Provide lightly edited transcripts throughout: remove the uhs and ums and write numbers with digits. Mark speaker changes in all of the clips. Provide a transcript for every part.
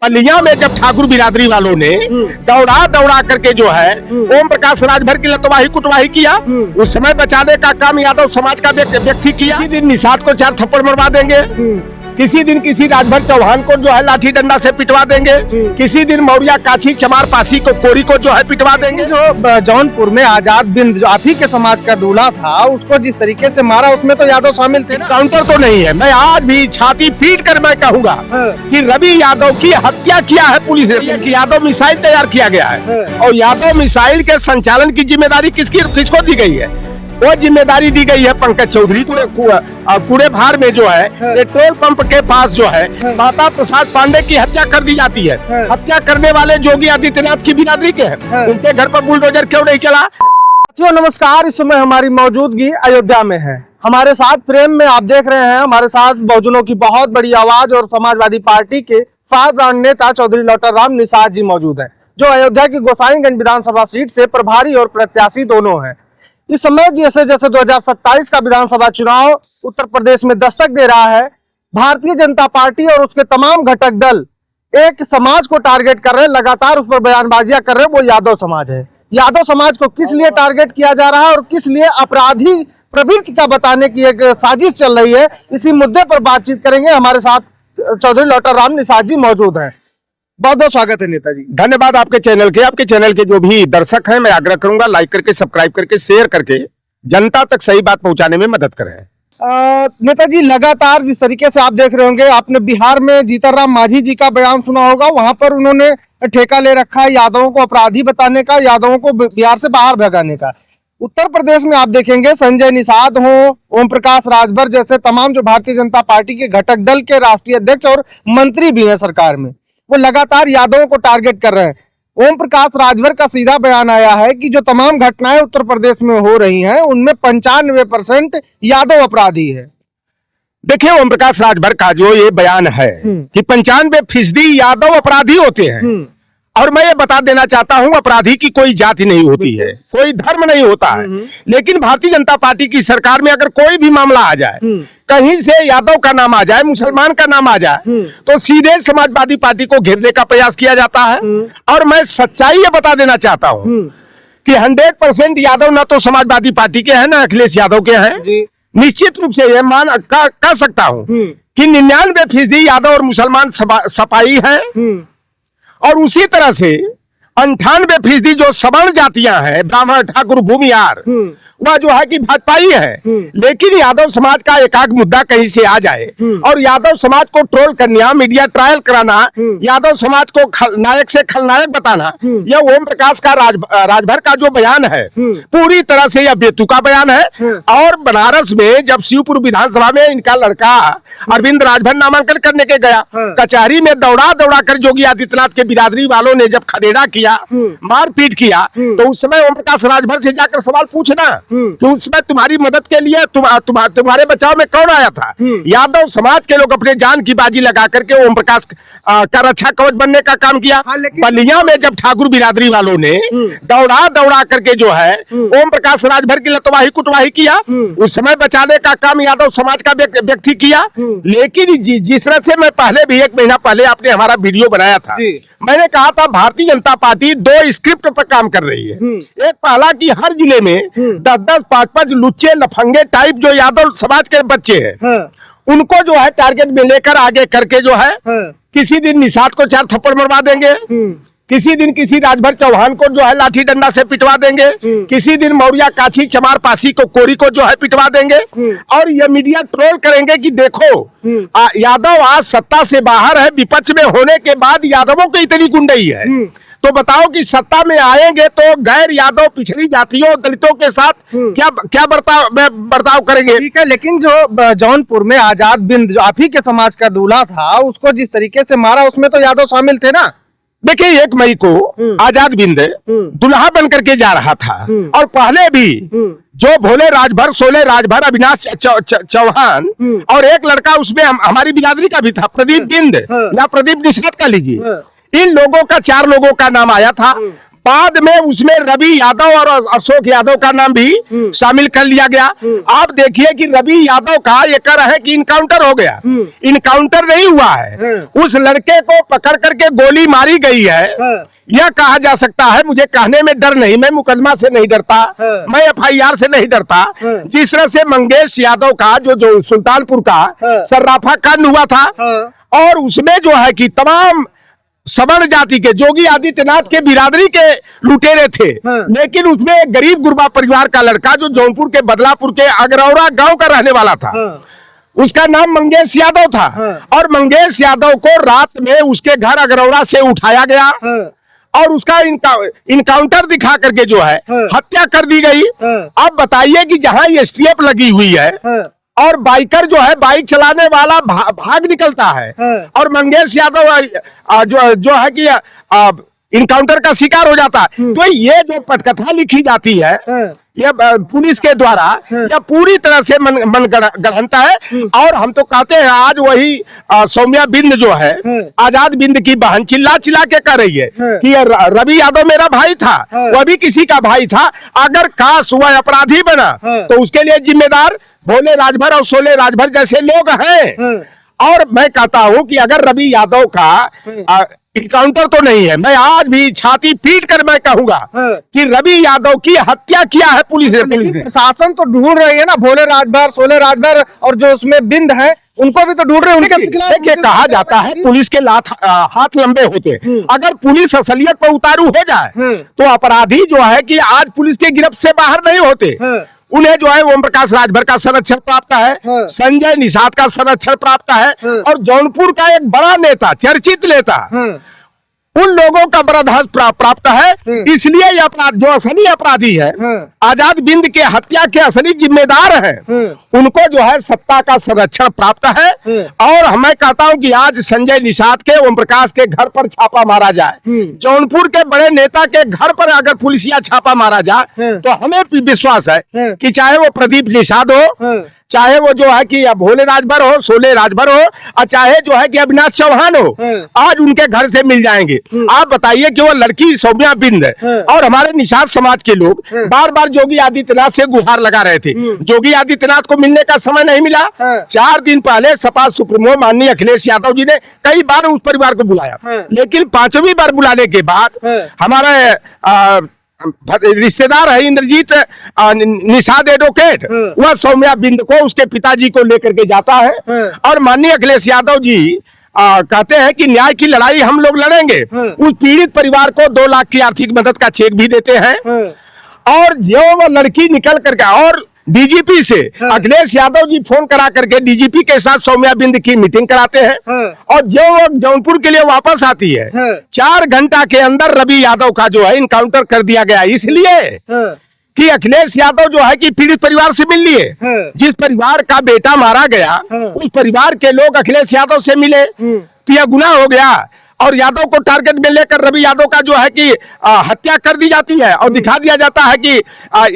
Speaker 1: पलिया में जब ठाकुर बिरादरी वालों ने दौड़ा दौड़ा करके जो है ओम प्रकाश राजभर की लतवाही कुटवाही किया, उस समय बचाने का काम यादव समाज का व्यक्ति किया। किसी दिन निषाद को 4 थप्पड़ मरवा देंगे, किसी दिन किसी राजभर चौहान को जो है लाठी डंडा से पिटवा देंगे, किसी दिन मौर्या काछी चमार पासी को कोरी को जो है पिटवा देंगे।
Speaker 2: जो जौनपुर में आजाद बिंद जो आप ही के समाज का दूल्हा था, उसको जिस तरीके से मारा उसमें तो यादव शामिल थे ना।
Speaker 1: काउंटर तो नहीं है, मैं आज भी छाती पीट कर मैं कहूंगा कि रवि यादव की हत्या किया है पुलिस ने। यादव मिसाइल तैयार किया गया है और यादव मिसाइल के संचालन की जिम्मेदारी किसको दी गई है? वो जिम्मेदारी दी गई है पंकज चौधरी को। पूरे भार में जो है पेट्रोल पंप के पास जो है माता प्रसाद पांडे की हत्या कर दी जाती है। हत्या करने वाले योगी आदित्यनाथ की बिरादरी के हैं, उनके घर पर बुलडोजर क्यों नहीं चला?
Speaker 2: साथियों नमस्कार, इस समय हमारी मौजूदगी अयोध्या में है। हमारे साथ प्रेम में आप देख रहे हैं, हमारे साथ बहुजनों की बहुत बड़ी आवाज और समाजवादी पार्टी के फारदान नेता चौधरी लौटर राम निषाद जी मौजूद हैं, जो अयोध्या की गोसाईगंज विधानसभा सीट से प्रभारी और प्रत्याशी दोनों हैं। इस समय जैसे जैसे 2027 का विधानसभा चुनाव उत्तर प्रदेश में दस्तक दे रहा है, भारतीय जनता पार्टी और उसके तमाम घटक दल एक समाज को टारगेट कर रहे हैं, लगातार उस पर बयानबाजियां कर रहे हैं, वो यादव समाज है। यादव समाज को किस लिए टारगेट किया जा रहा है और किस लिए अपराधी प्रवृत्ति का बताने की एक साजिश चल रही है, इसी मुद्दे पर बातचीत करेंगे। हमारे साथ चौधरी लौटर राम निषाद जी मौजूद हैं। बहुत बहुत स्वागत है नेताजी।
Speaker 1: धन्यवाद आपके चैनल के जो भी दर्शक हैं, मैं आग्रह करूंगा लाइक करके, सब्सक्राइब करके, शेयर करके जनता तक सही बात पहुंचाने में मदद करें।
Speaker 2: नेताजी, लगातार जिस तरीके से आप देख रहे होंगे, आपने बिहार में जीतन राम मांझी जी का बयान सुना होगा। वहां पर उन्होंने ठेका ले रखा है यादवों को अपराधी बताने का, यादवों को बिहार से बाहर भगाने का। उत्तर प्रदेश में आप देखेंगे संजय निषाद हो, ओम प्रकाश राजभर जैसे तमाम जो भारतीय जनता पार्टी के घटक दल के राष्ट्रीय अध्यक्ष और मंत्री भी हैं सरकार में, वो लगातार यादवों को टारगेट कर रहे हैं। ओम प्रकाश राजभर का सीधा बयान आया है कि जो तमाम घटनाएं उत्तर प्रदेश में हो रही हैं, उनमें 95% यादव अपराधी है।
Speaker 1: देखिए, ओम प्रकाश राजभर का जो ये बयान है कि 95% यादव अपराधी होते हैं, और मैं ये बता देना चाहता हूं, अपराधी की कोई जाति नहीं होती है, कोई धर्म नहीं होता है। लेकिन भारतीय जनता पार्टी की सरकार में अगर कोई भी मामला आ जाए, कहीं से यादव का नाम आ जाए, मुसलमान का नाम आ जाए, तो सीधे समाजवादी पार्टी को घेरने का प्रयास किया जाता है। और मैं सच्चाई ये बता देना चाहता हूं कि 100% यादव ना तो समाजवादी पार्टी के हैं, ना अखिलेश यादव के हैं। निश्चित रूप से ये कह सकता हूं कि 99% यादव और मुसलमान सपाई है, और उसी तरह से 98% जो सवर्ण जातियां हैं, ब्राह्मण, ठाकुर, भूमिहार, वह जो है कि भाजपाई है। लेकिन यादव समाज का एकाक मुद्दा कहीं से आ जाए और यादव समाज को ट्रोल करना, मीडिया ट्रायल कराना, यादव समाज को नायक से खलनायक बताना, यह ओम प्रकाश का राजभर का जो बयान है, पूरी तरह से यह बेतुका बयान है। और बनारस में जब शिवपुर विधानसभा में इनका लड़का अरविंद राजभर नामांकन करने के गया, कचहरी में दौड़ा दौड़ा कर योगी आदित्यनाथ के बिरादरी वालों ने जब खदेड़ा किया, मारपीट किया, तो उस समय ओम प्रकाश राजभर से जाकर सवाल पूछना कि उसमें तुम्हारी मदद के लिए तुम्हारे बचाव में कौन आया था? यादव समाज के लोग अपने जान की बाजी लगा करके ओम प्रकाश का रक्षा कवच बनने का काम किया। बलिया में जब ठाकुर बिरादरी वालों ने दौड़ा दौड़ा करके जो है ओम प्रकाश राजभर की लतवाही कुटवाही किया, उस समय बचाने का काम यादव समाज का व्यक्ति किया। लेकिन जिस तरह से मैं पहले भी 1 महीना पहले आपने हमारा वीडियो बनाया था, मैंने कहा था भारतीय जनता पार्टी 2 स्क्रिप्ट पर काम कर रही है। एक पहला कि हर जिले में 10-10, 5-5 लुच्चे लफंगे टाइप जो यादव समाज के बच्चे हैं, उनको जो है टारगेट में लेकर आगे करके जो है किसी दिन निषाद को 4 थप्पड़ मरवा देंगे, किसी दिन किसी राजभर चौहान को जो है लाठी डंडा से पिटवा देंगे, किसी दिन मौर्या काछी चमार पासी को कोरी को जो है पिटवा देंगे। और ये मीडिया ट्रोल करेंगे कि देखो यादव आज सत्ता से बाहर है, विपक्ष में होने के बाद यादवों की इतनी गुंडई है। तो बताओ कि सत्ता में आएंगे तो गैर यादव पिछड़ी जातियों दलितों के साथ क्या बर्ताव करेंगे?
Speaker 2: ठीक है, लेकिन जो जौनपुर में आजाद बिंद जो आप ही के समाज का दूल्हा था, उसको जिस तरीके से मारा उसमें तो यादव शामिल थे ना।
Speaker 1: देखिए, 1 मई को आजाद बिंद दुल्हा बन करके जा रहा था, और पहले भी जो भोले राजभर, सोले राजभर, अविनाश चौहान और एक लड़का उसमें हमारी बिरादरी का भी था, प्रदीप बिंद या प्रदीप निषाद का लीजिए, इन लोगों का 4 लोगों का नाम आया था। बाद में उसमें रवि यादव और अशोक यादव का नाम भी शामिल कर लिया गया। आप देखिए कि रवि यादव का ये कर है कि इनकाउंटर हो गया, इनकाउंटर नहीं हुआ है, उस लड़के को पकड़ करके गोली मारी गई है। यह कहा जा सकता है, मुझे कहने में डर नहीं, मैं मुकदमा से नहीं डरता, मैं FIR से नहीं डरता। जिस तरह से मंगेश यादव का जो सुल्तानपुर का सर्राफा कांड हुआ था, और उसमें जो है कि तमाम सवर्ण जाति के योगी आदित्यनाथ के बिरादरी के लुटेरे थे, लेकिन उसमें एक गरीब गुरबा परिवार का लड़का जो जौनपुर के बदलापुर के अगरौरा गांव का रहने वाला था, उसका नाम मंगेश यादव था, और मंगेश यादव को रात में उसके घर अगरौरा से उठाया गया और उसका इनकाउंटर दिखा करके जो है हत्या कर दी गई। अब बताइए कि जहां STF लगी हुई है और बाइकर जो है, बाइक चलाने वाला भाग निकलता है, और मंगेश यादव जो है कि इनकाउंटर का शिकार हो जाता है। तो ये जो पटकथा लिखी जाती है यह पुलिस के द्वारा, यह पूरी तरह से मन गढ़ंता है। और हम तो कहते हैं, आज वही सौम्या बिंद जो है, आजाद बिंद की बहन चिल्ला चिल्ला के कह रही है कि रवि यादव मेरा भाई था, वह भी किसी का भाई था, अगर काश वह अपराधी बना तो उसके लिए जिम्मेदार भोले राजभर और सोले राजभर जैसे लोग हैं। और मैं कहता हूं कि अगर रवि यादव का इनकाउंटर तो नहीं है, मैं आज भी छाती पीट कर मैं कहूंगा कि रवि यादव की हत्या किया है पुलिस ने।
Speaker 2: प्रशासन तो ढूंढ रही है ना, भोले राजभर, सोले राजभर, और जो उसमें बिंद है उनको भी तो ढूंढ रहे हैं।
Speaker 1: देखिए, कहा जाता है पुलिस के हाथ लंबे होते हैं। अगर पुलिस असलियत पर उतारू हो जाए तो अपराधी जो है कि आज पुलिस के गिरफ्त से बाहर नहीं होते। उन्हें जो है ओम प्रकाश राजभर का संरक्षण प्राप्त है, संजय निषाद का संरक्षण प्राप्त है, और जौनपुर का एक बड़ा नेता, चर्चित नेता, उन लोगों का बड़ा ध्यान प्राप्त है। इसलिए ये अपराध, जो असली अपराधी है, आजाद बिंद के हत्या के असली जिम्मेदार हैं, उनको जो है सत्ता का संरक्षण प्राप्त है। और मैं कहता हूं कि आज संजय निषाद के, ओम प्रकाश के घर पर छापा मारा जाए, जौनपुर के बड़े नेता के घर पर अगर पुलिसिया छापा मारा जाए तो हमें विश्वास है कि चाहे वो प्रदीप निषाद हो, चाहे वो जो है कि भोले राजभर हो, सोले राजभर हो, और चाहे जो है कि अविनाश चौहान हो, आज उनके घर से मिल जाएंगे। आप बताइए कि वो लड़की सौम्या बिंद और हमारे निषाद समाज के लोग बार बार योगी आदित्यनाथ से गुहार लगा रहे थे। योगी आदित्यनाथ को मिलने का समय नहीं मिला। 4 दिन पहले सपा सुप्रीमो माननीय अखिलेश यादव जी ने कई बार उस परिवार को बुलाया, लेकिन 5वीं बार बुलाने के बाद हमारा रिश्तेदार है इंद्रजीत निषाद एडवोकेट, वह सौम्या बिंद को उसके पिताजी को लेकर के जाता है, और माननीय अखिलेश यादव जी कहते हैं कि न्याय की लड़ाई हम लोग लड़ेंगे। उस पीड़ित परिवार को 2 लाख की आर्थिक मदद का चेक भी देते हैं, और जो वो लड़की निकल करके, और DGP से अखिलेश यादव जी फोन करा करके DGP के साथ सौम्या बिंद की मीटिंग कराते हैं, और जो वो जौनपुर के लिए वापस आती है 4 घंटा के अंदर रवि यादव का जो है इनकाउंटर कर दिया गया, इसलिए कि अखिलेश यादव जो है कि पीड़ित परिवार से मिल लिए। जिस परिवार का बेटा मारा गया उस परिवार के लोग अखिलेश यादव से मिले, तो यह गुनाह हो गया। और यादव को टारगेट में लेकर रवि यादव का जो है कि हत्या कर दी जाती है और दिखा दिया जाता है कि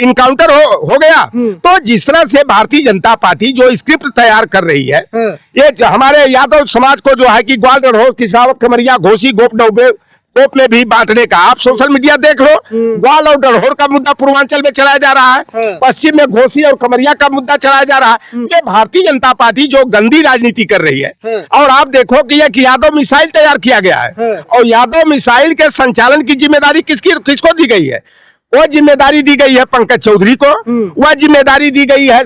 Speaker 1: इनकाउंटर हो गया। तो जिस तरह से भारतीय जनता पार्टी जो स्क्रिप्ट तैयार कर रही है, ये हमारे यादव समाज को जो है कि ग्वाल ढोर किसावत खमरिया घोसी गोप में भी बांटने का, आप सोशल मीडिया देख लो, ग्वाल और डरहोर का मुद्दा पूर्वांचल में चलाया जा रहा है, पश्चिम में घोसी और खमरिया का मुद्दा चलाया जा रहा है। ये भारतीय जनता पार्टी जो गंदी राजनीति कर रही है। और आप देखो कि यह यादव मिसाइल तैयार किया गया है, और यादव मिसाइल के संचालन की जिम्मेदारी किसको दी गई है? वह जिम्मेदारी दी गई है पंकज चौधरी को, वह जिम्मेदारी दी गई है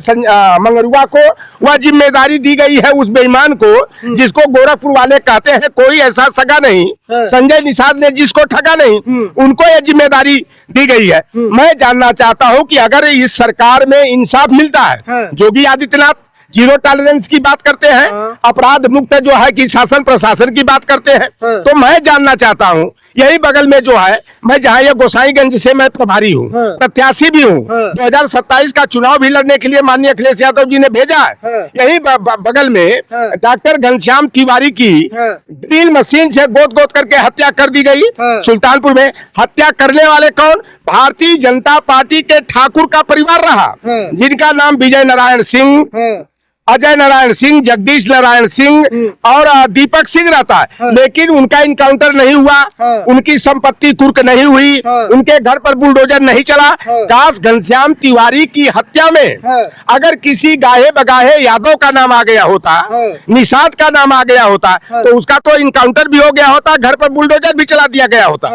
Speaker 1: मंगरुआ को, वह जिम्मेदारी दी गई है उस बेईमान को जिसको गोरखपुर वाले कहते हैं कोई ऐसा सगा नहीं, संजय निषाद ने जिसको ठगा नहीं, उनको यह जिम्मेदारी दी गई है। मैं जानना चाहता हूं कि अगर इस सरकार में इंसाफ मिलता है, योगी आदित्यनाथ जीरो टॉलरेंस की बात करते हैं, अपराध मुक्त जो है कि शासन प्रशासन की बात करते हैं, तो मैं जानना चाहता हूं, यही बगल में जो है, मैं जहां ये गोसाईगंज से मैं प्रभारी हूं, प्रत्याशी भी हूं, 2027 का चुनाव भी लड़ने के लिए माननीय अखिलेश यादव जी ने भेजा है। यही बगल में डॉक्टर घनश्याम तिवारी की ड्रिल मशीन से गोद करके हत्या कर दी गई सुल्तानपुर में। हत्या करने वाले कौन? भारतीय जनता पार्टी के ठाकुर का परिवार रहा, जिनका नाम विजय नारायण सिंह अजय नारायण सिंह, जगदीश नारायण सिंह और दीपक सिंह रहता है, लेकिन उनका इनकाउंटर नहीं हुआ, उनकी संपत्ति कुर्क नहीं हुई, उनके घर पर बुलडोजर नहीं चला। काश घनश्याम तिवारी की हत्या में अगर किसी गाहे बगाहे यादव का नाम आ गया होता, निषाद का नाम आ गया होता, तो उसका तो इनकाउंटर भी हो गया होता, घर पर बुलडोजर भी चला दिया गया होता।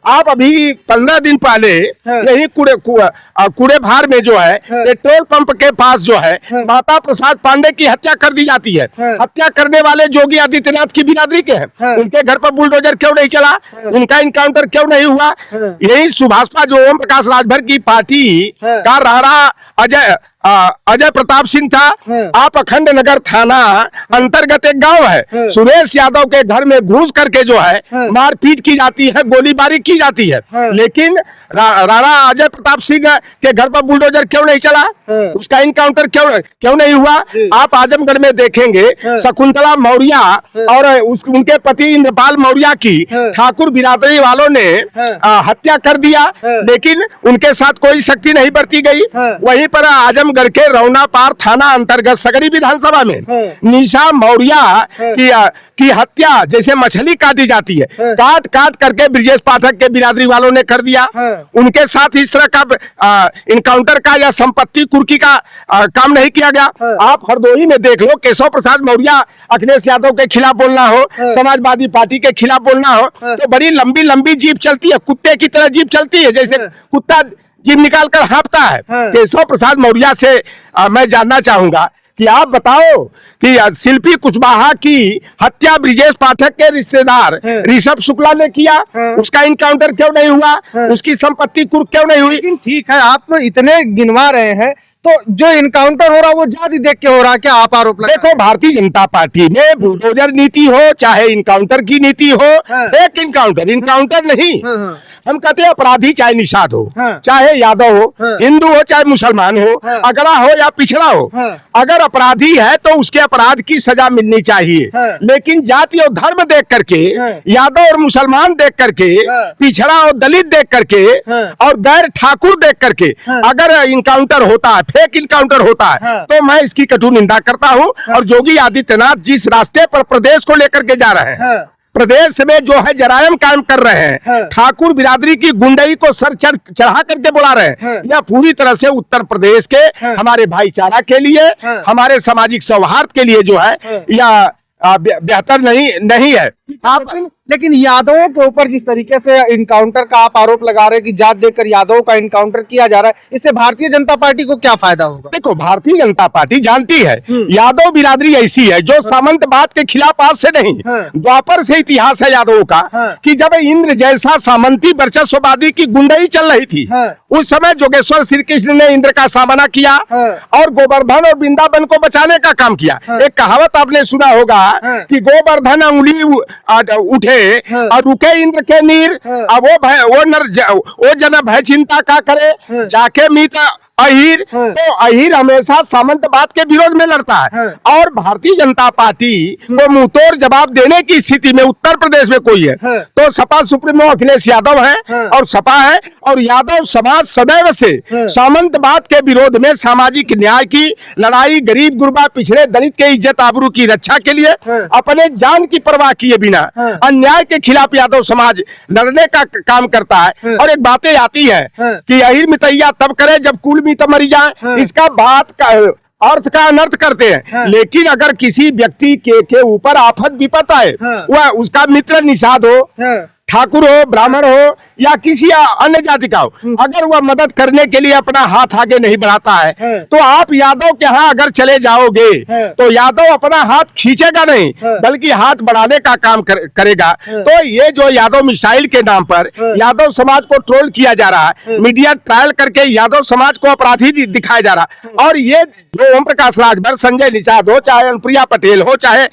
Speaker 1: आप अभी 15 दिन पहले यही कूड़े भार में जो है पेट्रोल पंप के पास जो है माता प्रसाद पांडे की हत्या कर दी जाती है। हत्या करने वाले योगी आदित्यनाथ की बिरादरी के हैं, उनके घर पर बुलडोजर क्यों नहीं चला, उनका इनकाउंटर क्यों नहीं हुआ? यही सुभाषपा जो ओम प्रकाश राजभर की पार्टी का राणा अजय प्रताप सिंह था। आप अखंड नगर थाना अंतर्गत एक गांव है, सुरेश यादव के घर में घुस करके जो है मारपीट की जाती है, गोलीबारी की जाती है, लेकिन राणा अजय प्रताप सिंह के घर पर बुलडोजर क्यों नहीं चला, उसका इनकाउंटर क्यों नहीं हुआ? आप आजमगढ़ में देखेंगे शकुंतला मौर्य और उनके पति इंद्रपाल मौर्य की ठाकुर बिरादरी वालों ने हत्या कर दिया, लेकिन उनके साथ कोई सख्ती नहीं बरती गई। वहीं पर आजमगढ़ के रौना पार थाना अंतर्गत सगरी विधानसभा में निशा मौर्य की हत्या जैसे मछली काटी जाती है, काट काट करके ब्रिजेश पाठक के बिरादरी वालों ने कर दिया। उनके साथ इस तरह का इनकाउंटर का या संपत्ति कुर्की का काम नहीं किया गया। आप हरदोई में देख लो, केशव प्रसाद मौर्य अखिलेश यादव के खिलाफ बोलना हो, समाजवादी पार्टी के खिलाफ बोलना हो, तो बड़ी लंबी लंबी जीप चलती है, कुत्ते की तरह जीप चलती है, जैसे कुत्ता जीप निकाल कर हाँफता है। केशव प्रसाद मौर्य से मैं जानना चाहूंगा कि आप बताओ कि शिल्पी कुशवाहा की हत्या ब्रिजेश पाठक के रिश्तेदार ऋषभ शुक्ला ने किया, उसका इनकाउंटर क्यों नहीं हुआ, उसकी संपत्ति कुर्क क्यों नहीं हुई?
Speaker 2: लेकिन ठीक है, आप इतने गिनवा रहे हैं, तो जो इनकाउंटर हो रहा है वो जाति देख के हो रहा है, क्या आप आरोप लगा?
Speaker 1: देखो, भारतीय जनता पार्टी में बुलडोजर नीति हो चाहे इनकाउंटर की नीति हो, एक इनकाउंटर नहीं, हम कहते हैं अपराधी चाहे निषाद हो, चाहे यादव हो, हिंदू हो चाहे मुसलमान हो, अगड़ा हो या पिछड़ा हो, अगर अपराधी है तो उसके अपराध की सजा मिलनी चाहिए। लेकिन जाति और धर्म देख करके, यादव और मुसलमान देख करके, पिछड़ा और दलित देख करके और गैर ठाकुर देख करके अगर इनकाउंटर होता है, फेक इनकाउंटर होता है, तो मैं इसकी कटु निंदा करता हूं। और योगी आदित्यनाथ जिस रास्ते पर प्रदेश को लेकर के जा रहे हैं, प्रदेश में जो है जरायम कायम कर रहे हैं, ठाकुर बिरादरी की गुंडई को सर चढ़ा करके बुला रहे हैं, यह पूरी तरह से उत्तर प्रदेश के हमारे भाईचारा के लिए, हमारे सामाजिक सौहार्द के लिए जो है यह बेहतर नहीं है।
Speaker 2: आप लेकिन यादवों के ऊपर जिस तरीके से इनकाउंटर का आप आरोप लगा रहे हैं कि जात देकर यादवों का इनकाउंटर किया जा रहा है, इससे भारतीय जनता पार्टी को क्या फायदा होगा?
Speaker 1: देखो, भारतीय जनता पार्टी जानती है यादव बिरादरी ऐसी है जो सामंतवाद के खिलाफ आज से नहीं, द्वापर से इतिहास है यादवों का, कि जब इंद्र जैसा सामंती वर्चस्ववादी की गुंडई चल रही थी, उस समय जोगेश्वर श्री कृष्ण ने इंद्र का सामना किया और गोवर्धन और वृंदावन को बचाने का काम किया। एक कहावत आपने सुना होगा कि गोवर्धन अंगुली उठे और रुके इंद्र के नीर, अब वो जन भय चिंता का करे, जाके मीत अहिर, तो अहिर हमेशा सामंतवाद के विरोध में लड़ता है। और भारतीय जनता पार्टी को मुंहतोड़ जवाब देने की स्थिति में उत्तर प्रदेश में कोई है तो सपा सुप्रीमो अखिलेश यादव है और सपा है, और यादव समाज सदैव से सामंतवाद के विरोध में सामाजिक न्याय की लड़ाई, गरीब गुरबा पिछड़े दलित के इज्जत आबरू की रक्षा के लिए अपने जान की परवाह किए बिना अन्याय के खिलाफ यादव समाज लड़ने का काम करता है। और एक बातें आती है कि अहिर मितैया तब करे जब कुल तो मरी जाए, इसका बात का अर्थ का अनर्थ करते हैं। लेकिन अगर किसी व्यक्ति के ऊपर आफत विपत आए, वह उसका मित्र निषाद हो, ठाकुर हो, ब्राह्मण हो या किसी अन्य जाति का हो, अगर वह मदद करने के लिए अपना हाथ आगे नहीं बढ़ाता है तो आप यादव के यहाँ अगर चले जाओगे तो यादव अपना हाथ खींचेगा नहीं बल्कि हाथ बढ़ाने का काम करेगा। तो ये जो यादव मिसाइल के नाम पर यादव समाज को ट्रोल किया जा रहा है, मीडिया ट्रायल करके यादव समाज को अपराधी दिखाया जा रहा है, और ये जो ओम प्रकाश राजभर, संजय निषाद हो, चाहे अनुप्रिया पटेल हो, चाहे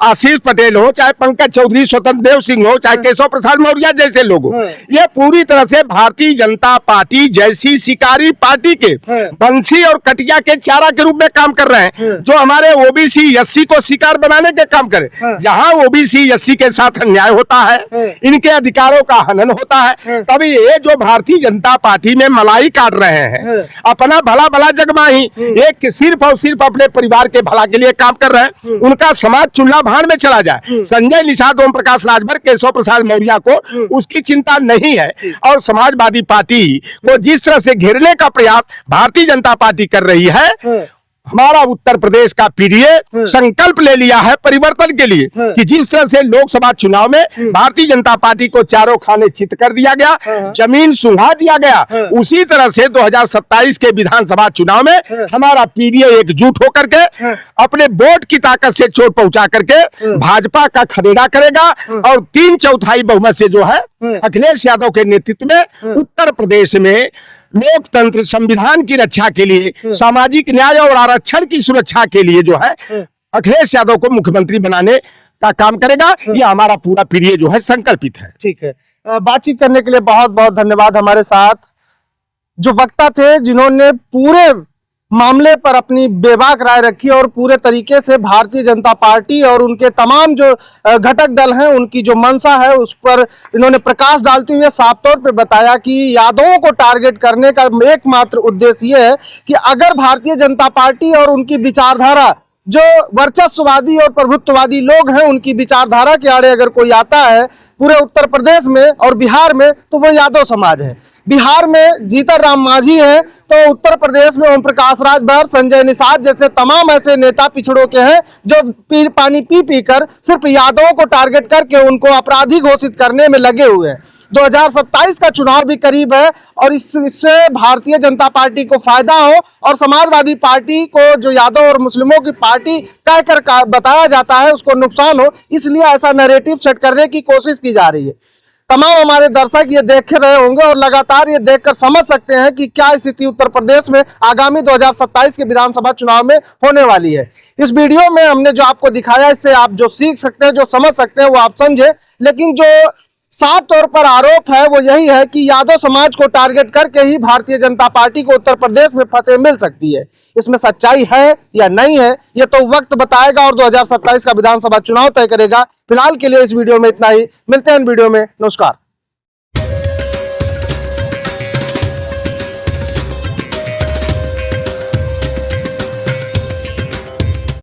Speaker 1: आशीष पटेल हो, चाहे पंकज चौधरी, स्वतंत्र देव सिंह हो, चाहे केशव प्रसाद मौर्य जैसे लोगों, ये पूरी तरह से भारतीय जनता पार्टी जैसी शिकारी पार्टी के बंसी और कटिया के चारा के रूप में काम कर रहे हैं, जो हमारे ओबीसी एससी को शिकार बनाने के काम करे। यहाँ ओबीसी एससी के साथ अन्याय होता है, इनके अधिकारों का हनन होता है, तभी ये जो भारतीय जनता पार्टी में मलाई काट रहे हैं, अपना भला भला जगमाही, एक सिर्फ और सिर्फ अपने परिवार के भला के लिए काम कर रहे हैं। उनका समाज चूल्हा भान में चला जाए, संजय निषाद, ओम प्रकाश राजभर, केशव प्रसाद मौर्य को उसकी चिंता नहीं है। और समाजवादी पार्टी को जिस तरह से घेरने का प्रयास भारतीय जनता पार्टी कर रही है, हमारा उत्तर प्रदेश का पीडीए संकल्प ले लिया है परिवर्तन के लिए कि जिस तरह से लोकसभा चुनाव में भारतीय जनता पार्टी को चारों खाने चित कर दिया गया, जमीन सुंघा दिया गया, उसी तरह से 2027 के विधानसभा चुनाव में हमारा पीडीए एकजुट होकर के अपने वोट की ताकत से चोट पहुंचा करके भाजपा का खदेड़ा करेगा और 3/4 बहुमत से जो है अखिलेश यादव के नेतृत्व में उत्तर प्रदेश में लोकतंत्र, संविधान की रक्षा के लिए, सामाजिक न्याय और आरक्षण की सुरक्षा के लिए जो है अखिलेश यादव को मुख्यमंत्री बनाने का काम करेगा। ये हमारा पूरा पीडीए जो है संकल्पित है।
Speaker 2: ठीक है, बातचीत करने के लिए बहुत बहुत धन्यवाद। हमारे साथ जो वक्ता थे जिन्होंने पूरे मामले पर अपनी बेबाक राय रखी और पूरे तरीके से भारतीय जनता पार्टी और उनके तमाम जो घटक दल हैं उनकी जो मंशा है उस पर इन्होंने प्रकाश डालते हुए साफ तौर पे बताया कि यादवों को टारगेट करने का एकमात्र उद्देश्य ये है कि अगर भारतीय जनता पार्टी और उनकी विचारधारा, जो वर्चस्ववादी और प्रभुत्ववादी लोग हैं, उनकी विचारधारा के आड़े अगर कोई आता है पूरे उत्तर प्रदेश में और बिहार में, तो वो यादव समाज है। बिहार में जीतन राम मांझी हैं, तो उत्तर प्रदेश में ओम प्रकाश राजभर, संजय निषाद जैसे तमाम ऐसे नेता पिछड़ों के हैं जो पानी पी कर सिर्फ यादवों को टारगेट करके उनको अपराधी घोषित करने में लगे हुए हैं। 2027 का चुनाव भी करीब है और इससे भारतीय जनता पार्टी को फायदा हो और समाजवादी पार्टी को, जो यादव और मुस्लिमों की पार्टी कहकर बताया जाता है, उसको नुकसान हो, इसलिए ऐसा नैरेटिव सेट करने की कोशिश की जा रही है। तमाम हमारे दर्शक ये देख रहे होंगे और लगातार ये देखकर समझ सकते हैं कि क्या स्थिति उत्तर प्रदेश में आगामी 2027 के विधानसभा चुनाव में होने वाली है। इस वीडियो में हमने जो आपको दिखाया, इससे आप जो सीख सकते हैं, जो समझ सकते हैं, वो आप समझे। लेकिन जो साफ तौर पर आरोप है वो यही है कि यादव समाज को टारगेट करके ही भारतीय जनता पार्टी को उत्तर प्रदेश में फतेह मिल सकती है। इसमें सच्चाई है या नहीं है, ये तो वक्त बताएगा और 2027 का विधानसभा चुनाव तय करेगा। फिलहाल के लिए इस वीडियो में इतना ही, मिलते हैं वीडियो में। नमस्कार।